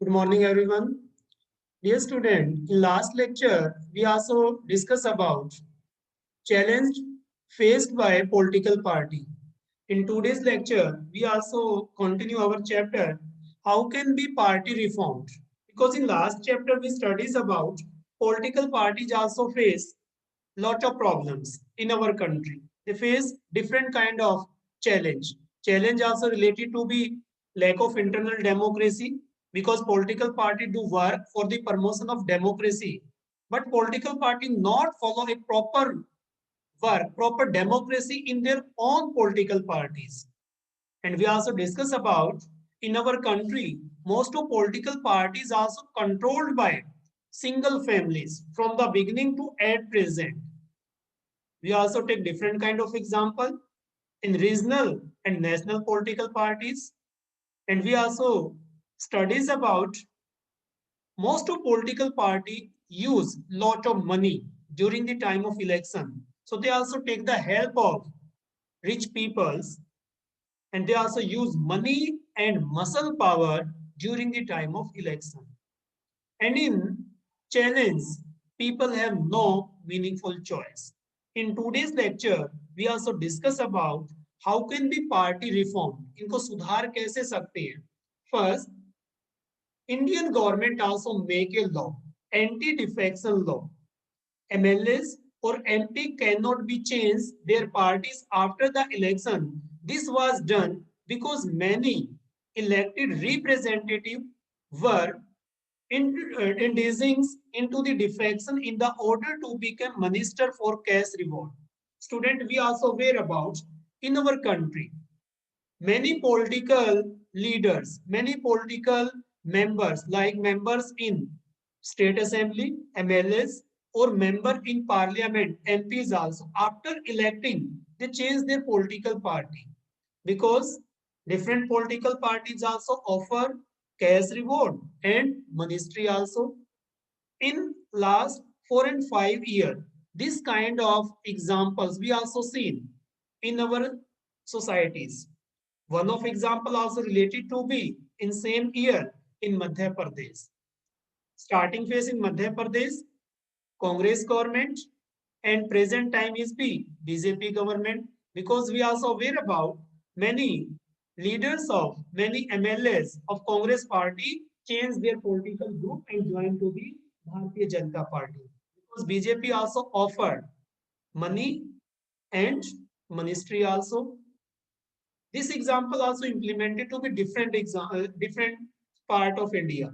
Good morning, everyone. Dear student, in last lecture, we also discussed about challenge faced by political party. In today's lecture, we also continue our chapter, how can be party reformed? Because in last chapter, we studies about political parties also face lot of problems in our country. They face different kind of challenge. Challenge also related to be lack of internal democracy because political party do work for the promotion of democracy, but political party not follow a proper work, proper democracy in their own political parties. And we also discuss about in our country, most of political parties also controlled by single families from the beginning to at present. We also take different kind of example in regional and national political parties. And we also studies about most of political party use lot of money during the time of election. So they also take the help of rich peoples and they also use money and muscle power during the time of election. And in challenge, people have no meaningful choice. In today's lecture, we also discuss about how can be party reform. इनको सुधार कैसे सकते हैं? First, Indian government also make a law, anti-defection law. MLAs or MP cannot be changed their parties after the election. This was done because many elected representatives were inducing into the defection in the order to become minister for cash reward. Student, we also aware about in our country, many political leaders, many political members like members in state assembly, MLAs, or member in parliament, MPs also, after electing, they change their political party because different political parties also offer cash reward and ministry also. In last 4 and 5 years, this kind of examples we also seen in our societies. One of example also related to be in same year in Madhya Pradesh. Starting phase in Madhya Pradesh, Congress government and present time is BJP government because we also aware about many leaders of many MLAs of Congress party change their political group and join to the Bharatiya Janata Party because BJP also offered money and ministry also. This example also implemented to be different part of India.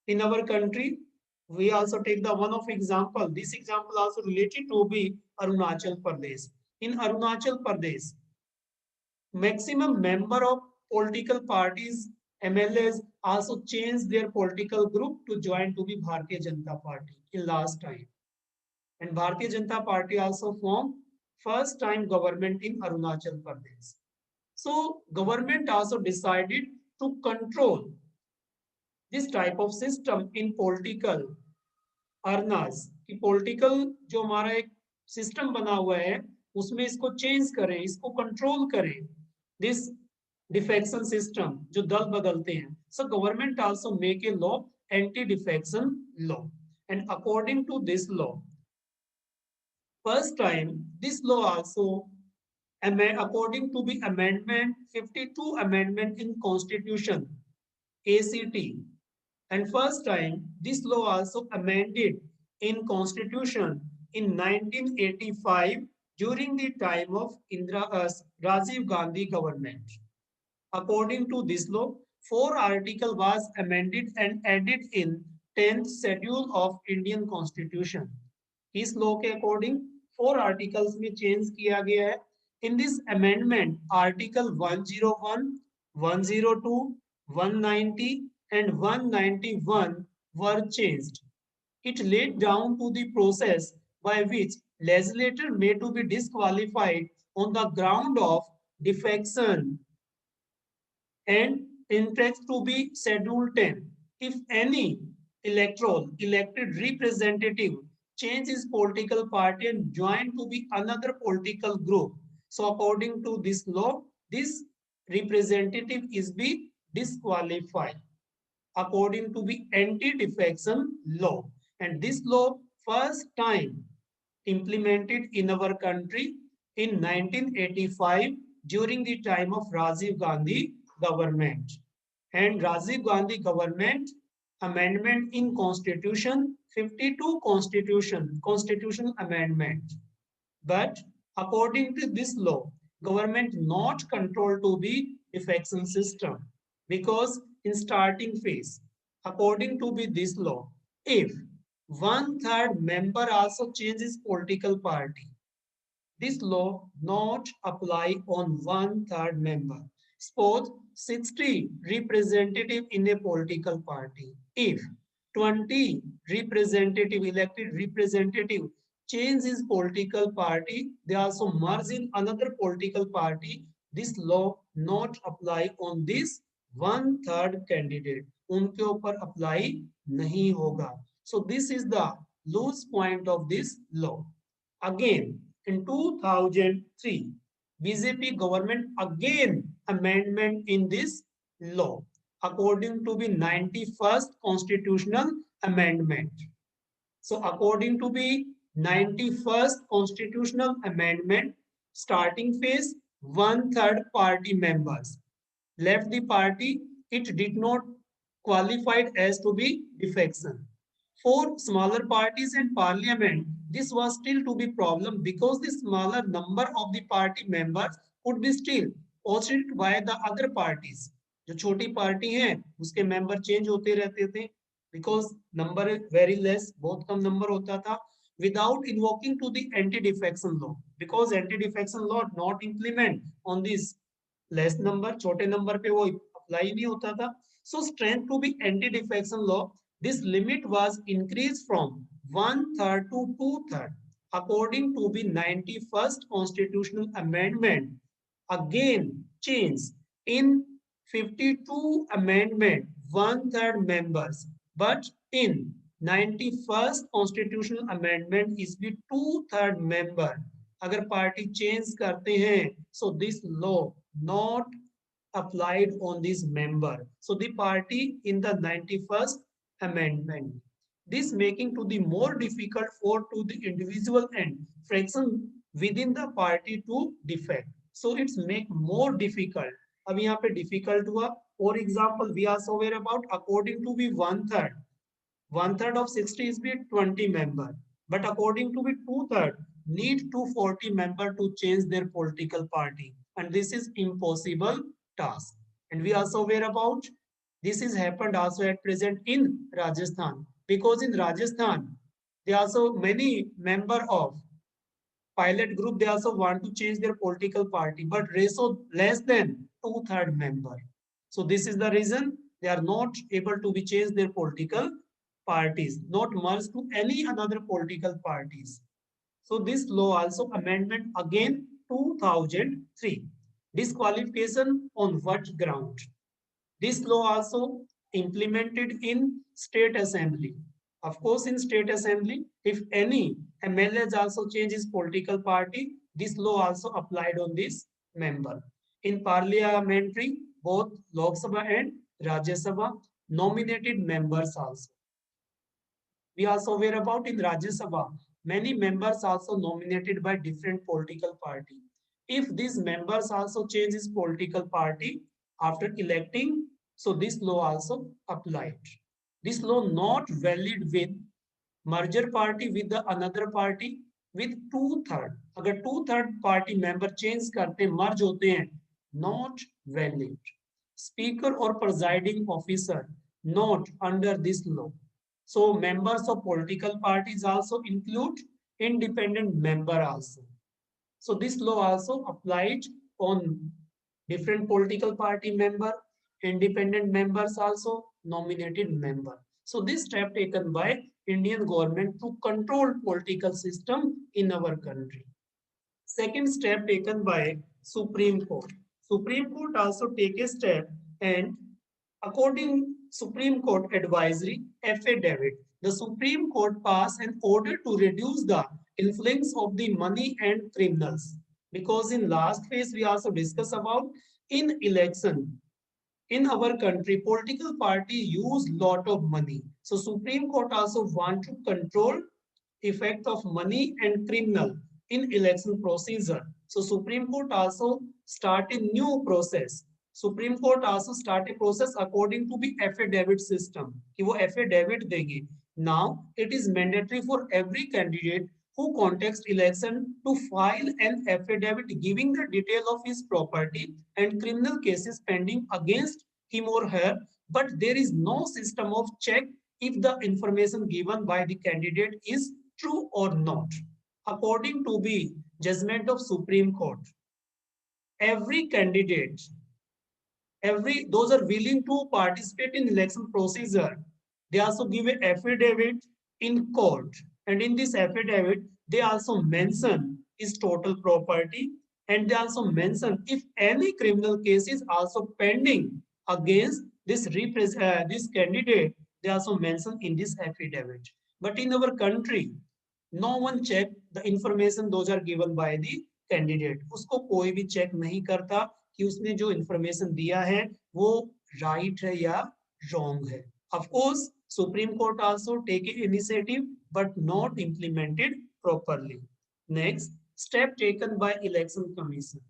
In our country, we also take the one of example. This example also related to be Arunachal Pradesh. In Arunachal Pradesh, maximum member of political parties, MLAs also changed their political group to join to be Bharatiya Janata Party in last time. And Bharatiya Janata Party also formed first time government in Arunachal Pradesh. So government also decided to control this type of system in political अर्नास कि political जो हमारा एक system बना हुआ है उसमें इसको change करें, इसको कंट्रोल करें, दिस डिफेक्शन सिस्टम जो दल बदलते हैं. So government also make a law, anti defection law, and according to this law, first time this law also according to the amendment 52 amendment in constitution ACT. And first time, this law also amended in constitution in 1985 during the time of Rajiv Gandhi government. According to this law, 4 article was amended and added in 10th schedule of Indian constitution. इस law के according 4 articles में change किया गया है. In this amendment, article 101, 102, 190 and 191 were changed. It laid down to the process by which legislator may to be disqualified on the ground of defection and interest to be scheduled 10. If any elected representative change his political party and join to be another political group, so according to this law, this representative is be disqualified. according to the anti-defection law. And this law first time implemented in our country in 1985 during the time of Rajiv Gandhi government. And Rajiv Gandhi government amendment in constitution 52 constitutional amendment. But according to this law, government not control to be defection system because in starting phase, according to be this law, if one third member also changes political party, this law not apply on one third member. Suppose 60 representative in a political party. If 20 representative elected representative change his political party, they also merge in another political party. This law not apply on this one third candidate. उनके ऊपर apply नहीं होगा. So this is the loose point of this law. Again, in 2003, BJP government again amendment in this law according to the 91st constitutional amendment. So according to the 91st constitutional amendment, starting phase, one third party members left the party. It did not qualified as to be defection. For smaller parties and parliament, this was still to be problem because the smaller number of the party members could be still opposed by the other parties. जो छोटी party है उसके member change होते रहते थे because number very less, बहुत कम number होता था without invoking to the anti-defection law because anti-defection law not implement on this less number, छोटे नंबर पे वो अप्लाई नहीं होता था. So strength to be anti-defection law, this limit was increased from one third to two third according to the 91st constitutional amendment. Again change in 52 amendment one third members, but in 91st constitutional amendment is the two third member. अगर party change करते हैं so this law not applied on this member. So the party in the 91st amendment. This making to the more difficult for to the individual and fraction within the party to defect. So it's make more difficult. अब यहाँ पे difficult हुआ. For example, we are aware about according to be one third of 60 is be 20 member. But according to be two third need 240 member to change their political party. And this is impossible task. And we also aware about this is happened also at present in Rajasthan because in Rajasthan there are also many member of pilot group they also want to change their political party but ratio less than two-third member. So this is the reason they are not able to be changed their political parties, not merged to any another political parties. So this law also amendment again 2003. Disqualification on what ground? This law also implemented in state assembly. Of course, in state assembly, if any MLA also changes political party, this law also applied on this member. In parliamentary, both Lok Sabha and Rajya Sabha nominated members also. We also aware about in Rajya Sabha, many members also nominated by different political party. If these members also change his political party after electing, so this law also applied. This law not valid with merger party with the another party with two third. अगर two third party member change करते merge होते हैं, not valid. Speaker or presiding officer not under this law. So members of political parties also include independent member also. So this law also applied on different political party member, independent members also, nominated member. So this step taken by Indian government to control political system in our country. Second step taken by Supreme Court. Supreme Court also take a step and according Supreme Court advisory affidavit, the Supreme Court passed an order to reduce the influence of the money and criminals. Because in last phase we also discussed about in election, in our country, political party use lot of money. So Supreme Court also want to control effect of money and criminal in election procedure. So Supreme Court also start a new process. Supreme Court also start a process according to the affidavit system. कि वो affidavit देगी. Now it is mandatory for every candidate who contests election to file an affidavit giving the detail of his property and criminal cases pending against him or her, but there is no system of check if the information given by the candidate is true or not. According to the judgment of Supreme Court, every candidate, those are willing to participate in election procedure, they also give an affidavit in court, and in this affidavit they also mention his total property, and they also mention if any criminal case is also pending against this candidate, they also mention in this affidavit. But in our country, no one check the information those are given by the candidate. उसको कोई भी check नहीं करता कि उसने जो information दिया है वो right है या wrong है. Of course, Supreme Court also take initiative but not implemented properly. Next, step taken by Election Commission.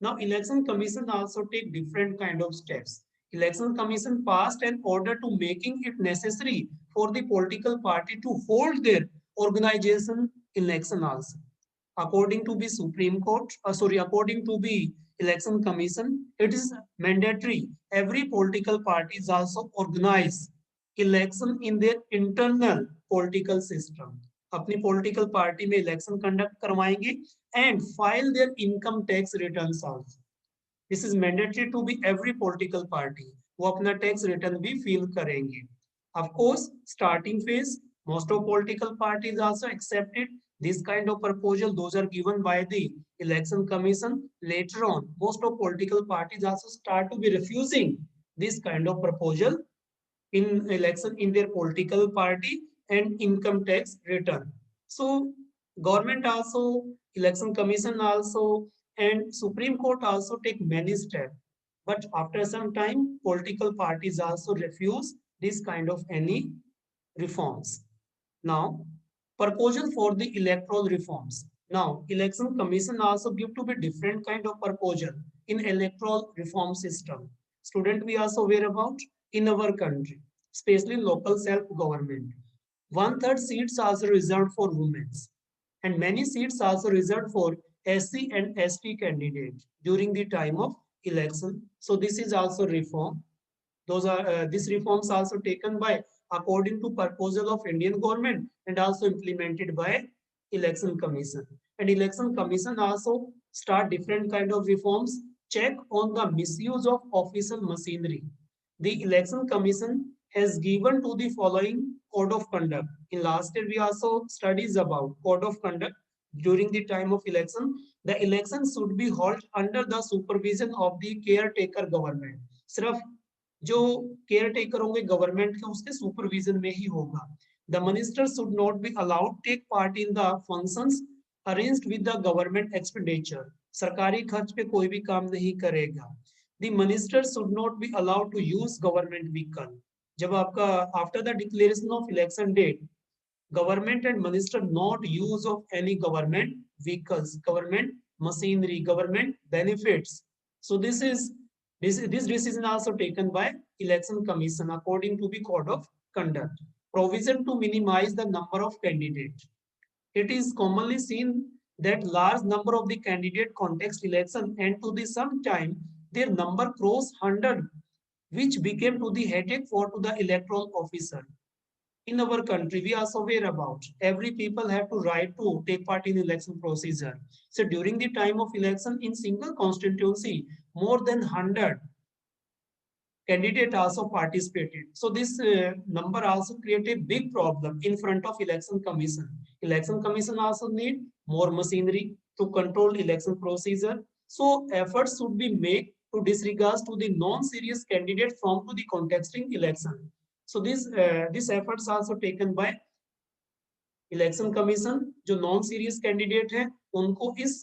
Now, Election Commission also take different kind of steps. Election Commission passed an order to making it necessary for the political party to hold their organization election also. According to the Supreme Court, according to the Election Commission, it is mandatory. Every political party is also organize election in their internal political system. अपनी political party में election conduct करवाएंगे and file their income tax returns also. This is mandatory to be every political party. वो अपना tax return भी fill करेंगे. Of course, starting phase, most of political parties also accepted this kind of proposal. Those are given by the election commission. Later on, most of political parties also start to be refusing this kind of proposal in election in their political party and income tax return. So government also, election commission also, and Supreme Court also take many steps. But after some time, political parties also refuse this kind of any reforms. Now, proposal for the electoral reforms. Now, election commission also give to be different kind of proposal in electoral reform system. Student, we also aware about in our country, especially local self-government. 1/3 seats also reserved for women, and many seats also reserved for SC and ST candidates during the time of election. So this is also reform. Those are these reforms also taken by according to proposal of Indian government and also implemented by election commission. And election commission also start different kind of reforms, check on the misuse of official machinery. The election commission has given to the following code of conduct. In last year we also studies about code of conduct. During the time of election, the election should be held under the supervision of the caretaker government. सिर्फ जो care taker होंगे government के उसके supervision में ही होगा. The minister should not be allowed take part in the functions arranged with the government expenditure. सरकारी खर्च पे कोई भी काम नहीं करेगा. The minister should not be allowed to use government vehicle. जब आपका after the declaration of election date, government and minister not use of any government vehicles, government machinery, government benefits. So this decision also taken by election commission according to the code of conduct. Provision to minimize the number of candidates. It is commonly seen that large number of the candidate contest election and to the some time their number cross 100, which became to the headache for to the electoral officer. In our country, we also aware about every people have to right to take part in election procedure. So during the time of election in single constituency, more than 100 candidate also participated. So this number also create a big problem in front of election commission. Election commission also need more machinery to control election procedure. So efforts should be made to disregard to the non-serious candidate from to the contesting election. So this efforts also taken by election commission. जो non serious candidate है उनको इस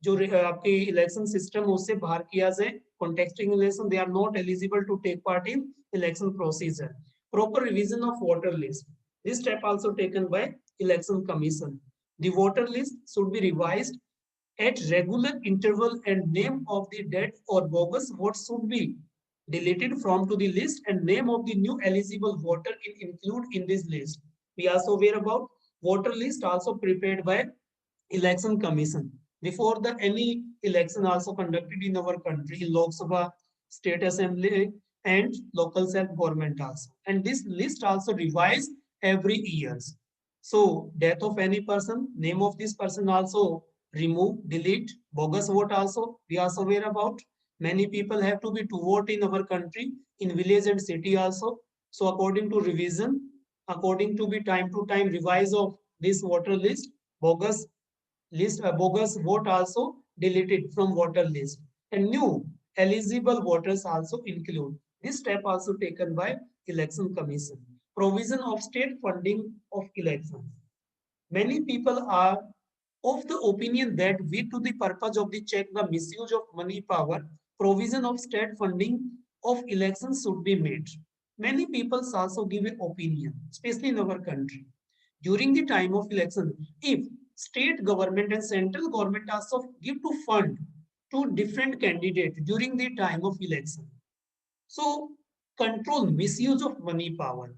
जो आपके election system उससे बाहर किया जाए contesting election, they are not eligible to take part in election procedure. Proper revision of voter list. This step also taken by Election Commission. The voter list should be revised at regular interval and name of the dead or bogus votes should be deleted from to the list and name of the new eligible voter include in this list. We also aware about voter list also prepared by Election Commission. Before the any election also conducted in our country, in Lok Sabha, State Assembly, and local self-government also. And this list also revised every years. So death of any person, name of this person also remove, delete, bogus vote also. We also aware about many people have to be to vote in our country, in village and city also. So according to revision, according to be time to time revise of this voter list, bogus bogus vote also deleted from voter list and new eligible voters also include. This step also taken by Election Commission. Provision of state funding of elections. Many people are of the opinion that we to the purpose of the check the misuse of money power, provision of state funding of elections should be made. Many people also give an opinion, especially in our country. During the time of election, if state government and central government also give to fund to different candidates during the time of election, so control misuse of money power.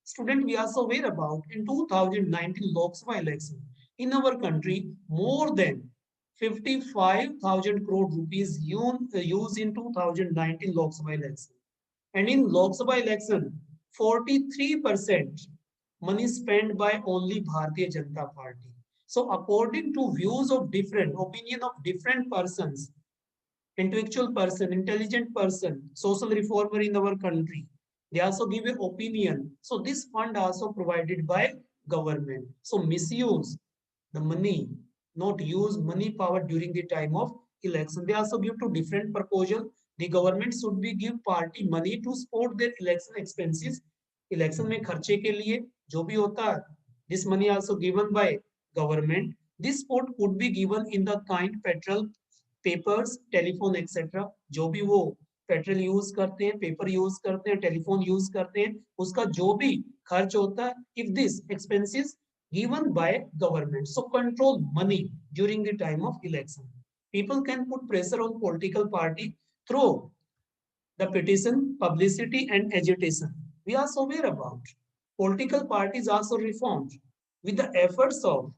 Student, we also aware about in 2019 Lok Sabha election in our country, more than 55,000 crore rupees used in 2019 Lok Sabha election. And in Lok Sabha election, 43% money spent by only Bharatiya Janata Party. So according to views of different, opinion of different persons, intellectual person, intelligent person, social reformer in our country, they also give an opinion. So this fund also provided by government. So misuse the money, not use money power during the time of election. They also give to different proposal. The government should be give party money to support their election expenses. Election में खर्चे के लिए जो भी होता है, this money also given by government. This support could be given in the kind petrol, papers, telephone etcetera, जो भी वो पेट्रोल यूज करते हैं, पेपर यूज करते हैं, टेलीफोन यूज करते हैं, उसका जो भी खर्च होता है, if this expenses given by government. So control money during the time of election. People can put pressure on political party through the petition, publicity, and agitation. We are so aware about. Political parties also reformed with the efforts of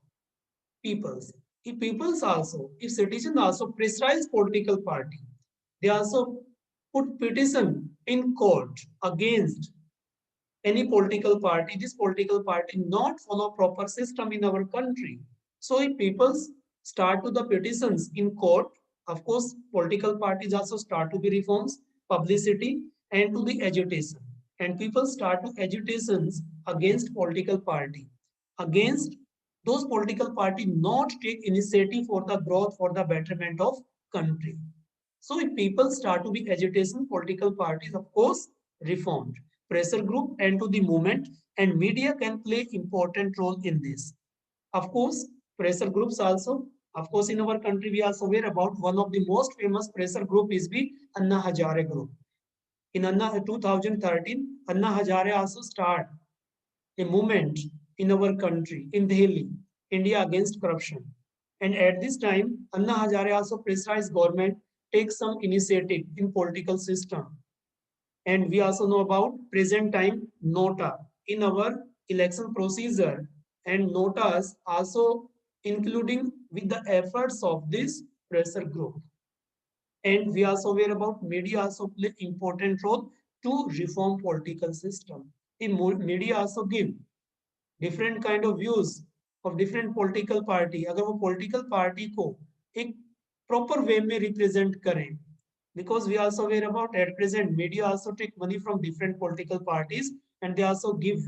peoples. If peoples also, if citizens also pressurize political party, they also put petition in court against any political party, this political party not follow proper system in our country. So if people start to the petitions in court, of course, political parties also start to be reforms, publicity, and to the agitation. And people start to agitations against political party, against those political party not take initiative for the growth, for the betterment of country. So if people start to be agitation, political parties, of course, reformed. Pressure group and to the movement and media can play important role in this. Of course, pressure groups also. Of course, in our country, we are also aware about one of the most famous pressure group is the Anna Hazare group. In Anna 2013, Anna Hazare also start a movement in our country, in Delhi, India against corruption. And at this time, Anna Hazare also pressurized government take some initiative in political system. And we also know about present time nota in our election procedure and notas also including with the efforts of this pressure group. And we also aware about media also play important role to reform political system. The media also give different kind of views of different political party. अगर वो political party को एक proper way में represent करें, because we also aware about at present media also take money from different political parties and they also give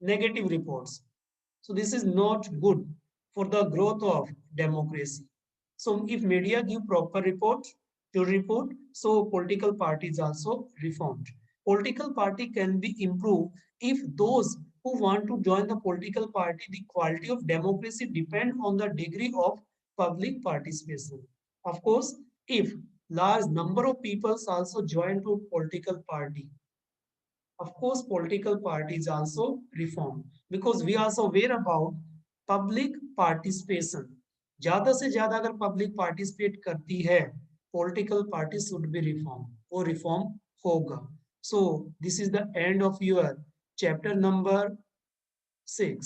negative reports. So this is not good for the growth of democracy. So if media give proper report to report, so political parties also reformed. Political party can be improved if those who want to join the political party, the quality of democracy depend on the degree of public participation. Of course, if large number of people also join to political party. Of course, political parties also reform because we also aware about public participation. ज्यादा से ज्यादा अगर public participate करती है political parties should be reformed. वो reform होगा. So this is the end of your chapter number 6.